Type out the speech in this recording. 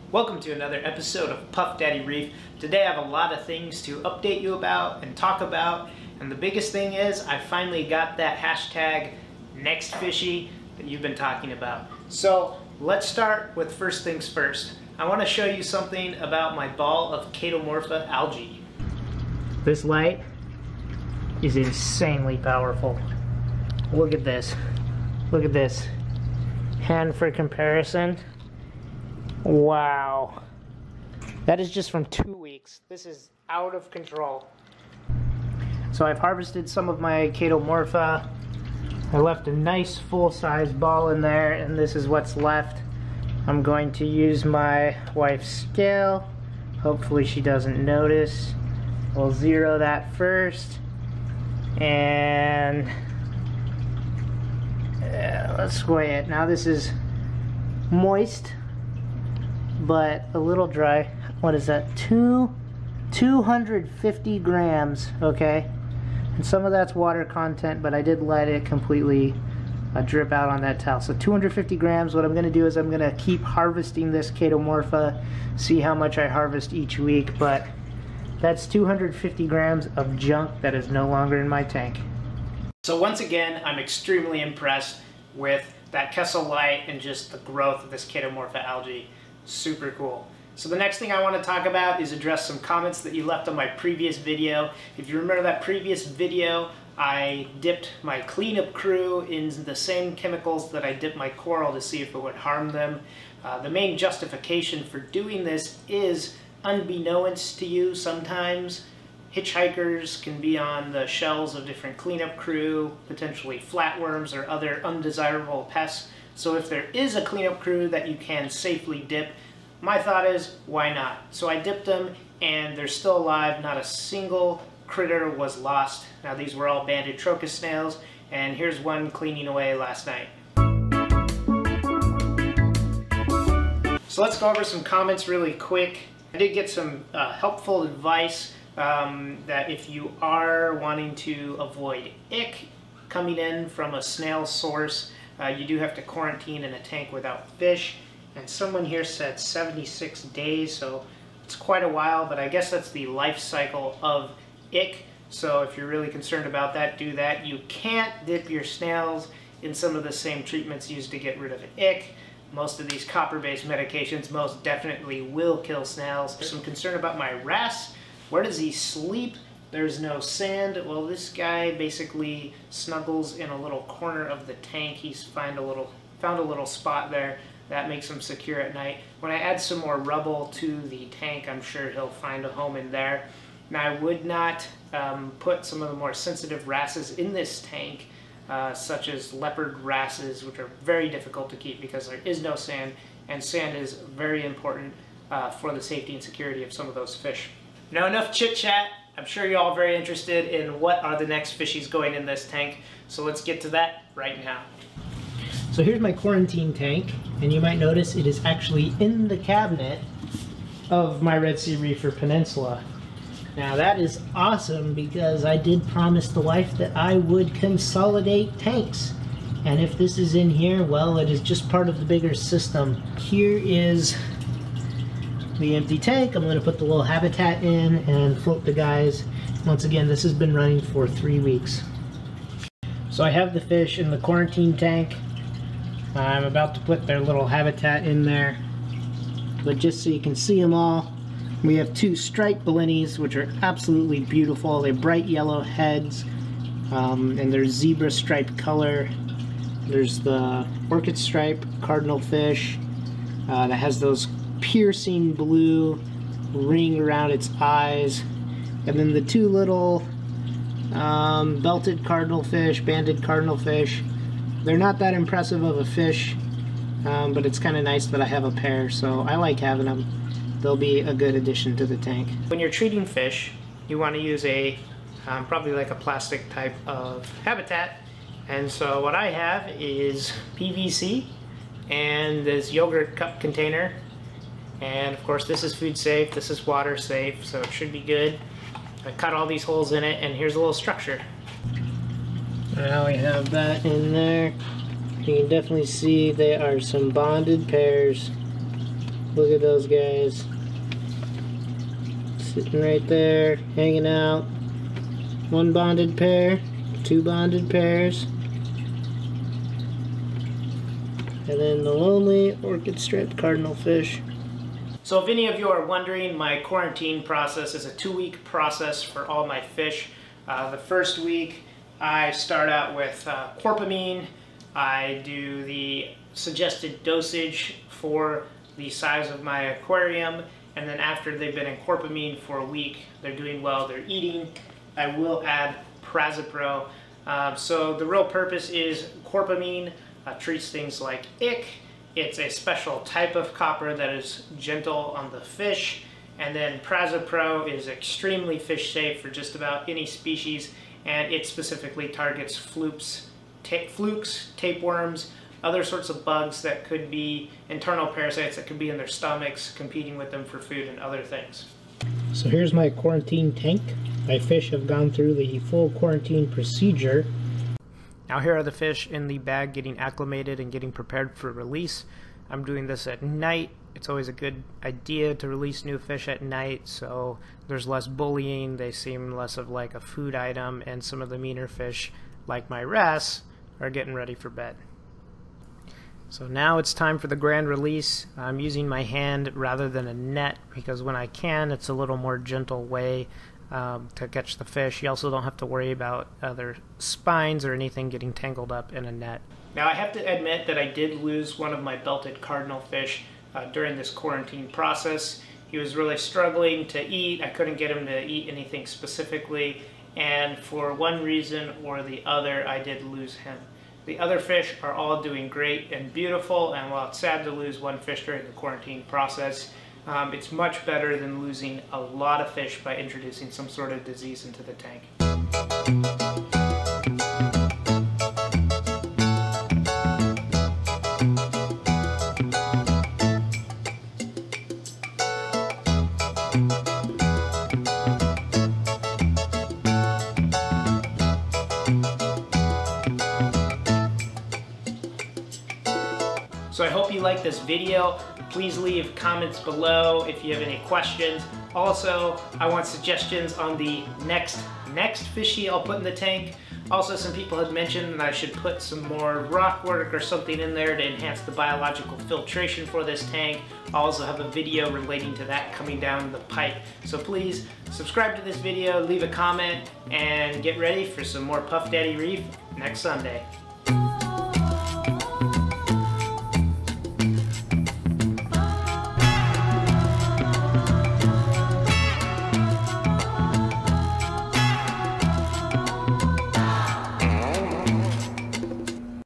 Welcome to another episode of Puff Daddy Reef. Today I have a lot of things to update you about and talk about, and the biggest thing is I finally got that hashtag next fishy that you've been talking about. So let's start with first things first. I want to show you something about my ball of Chaetomorpha algae. This light is insanely powerful. Look at this. Look at this. And for comparison, wow. That is just from 2 weeks. This is out of control. So I've harvested some of my Chaetomorpha. I left a nice full-size ball in there, and this is what's left. I'm going to use my wife's scale. Hopefully she doesn't notice. We'll zero that first. And let's weigh it. Now this is moist, but a little dry. What is that? 250 grams, okay? And some of that's water content, but I did let it completely drip out on that towel. So 250 grams. What I'm going to do is I'm going to keep harvesting this Chaetomorpha, see how much I harvest each week, but that's 250 grams of junk that is no longer in my tank. So once again, I'm extremely impressed with that Kessel light and just the growth of this Chaetomorpha algae. Super cool. So the next thing I want to talk about is address some comments that you left on my previous video. If you remember that previous video, I dipped my cleanup crew in the same chemicals that I dipped my coral to see if it would harm them. The main justification for doing this is, unbeknownst to you, sometimes hitchhikers can be on the shells of different cleanup crew, potentially flatworms or other undesirable pests. So if there is a cleanup crew that you can safely dip, my thought is, why not? So I dipped them and they're still alive. Not a single critter was lost. Now these were all banded trochus snails, and here's one cleaning away last night. So let's go over some comments really quick. I did get some helpful advice that if you are wanting to avoid ick coming in from a snail source, you do have to quarantine in a tank without fish. And someone here said 76 days, so it's quite a while, but I guess that's the life cycle of ick. So if you're really concerned about that, do that. You can't dip your snails in some of the same treatments used to get rid of ick. Most of these copper-based medications most definitely will kill snails. There's some concern about my wrasse. Where does he sleep? There's no sand. Well, this guy basically snuggles in a little corner of the tank. He's found a little spot there. That makes him secure at night. When I add some more rubble to the tank, I'm sure he'll find a home in there. Now, I would not put some of the more sensitive wrasses in this tank, such as leopard wrasses, which are very difficult to keep because there is no sand, and sand is very important for the safety and security of some of those fish. Now, enough chit-chat. I'm sure you're all very interested in what are the next fishies going in this tank, so let's get to that right now. So here's my quarantine tank, and you might notice it is actually in the cabinet of my Red Sea Reefer Peninsula. Now that is awesome because I did promise the wife that I would consolidate tanks. And if this is in here, well, it is just part of the bigger system. Here is the empty tank. I'm going to put the little habitat in and float the guys. Once again, this has been running for 3 weeks. So I have the fish in the quarantine tank. I'm about to put their little habitat in there, but just so you can see them all, we have 2 striped blennies, which are absolutely beautiful. They're bright yellow heads, and they're zebra stripe color. There's the orchid stripe cardinal fish that has those piercing blue ring around its eyes, and then the 2 little belted cardinal fish, banded cardinal fish. They're not that impressive of a fish, but it's kind of nice that I have a pair, so I like having them. They'll be a good addition to the tank. When you're treating fish, you want to use a probably like a plastic type of habitat, and so what I have is PVC and this yogurt cup container, and of course this is food safe, this is water safe, so it should be good. I cut all these holes in it, and here's a little structure. Now we have that in there. You can definitely see they are some bonded pairs. Look at those guys. Sitting right there, hanging out. One bonded pair, two bonded pairs. And then the lonely orchid-striped cardinal fish. So if any of you are wondering, my quarantine process is a 2-week process for all my fish. The first week I start out with corpamine. I do the suggested dosage for the size of my aquarium, and then after they've been in corpamine for a week, they're doing well, they're eating, I will add Prazipro. So the real purpose is corpamine treats things like ick. It's a special type of copper that is gentle on the fish, and then Prazipro is extremely fish safe for just about any species, and it specifically targets flukes, tapeworms, other sorts of bugs that could be internal parasites that could be in their stomachs, competing with them for food and other things. So here's my quarantine tank. My fish have gone through the full quarantine procedure. Now here are the fish in the bag getting acclimated and getting prepared for release. I'm doing this at night. It's always a good idea to release new fish at night, so there's less bullying, they seem less of like a food item, and some of the meaner fish, like my wrasse, are getting ready for bed. So now it's time for the grand release. I'm using my hand rather than a net because when I can, it's a little more gentle way to catch the fish. You also don't have to worry about other spines or anything getting tangled up in a net. Now I have to admit that I did lose one of my belted cardinal fish during this quarantine process. He was really struggling to eat. I couldn't get him to eat anything specifically, and for one reason or the other, I did lose him. The other fish are all doing great and beautiful, and while it's sad to lose one fish during the quarantine process, it's much better than losing a lot of fish by introducing some sort of disease into the tank. So I hope you liked this video. Please leave comments below if you have any questions. Also, I want suggestions on the next fishy I'll put in the tank. Also, some people had mentioned that I should put some more rock work or something in there to enhance the biological filtration for this tank. I'll also have a video relating to that coming down the pipe. So please subscribe to this video, leave a comment, and get ready for some more Puff Daddy Reef next Sunday.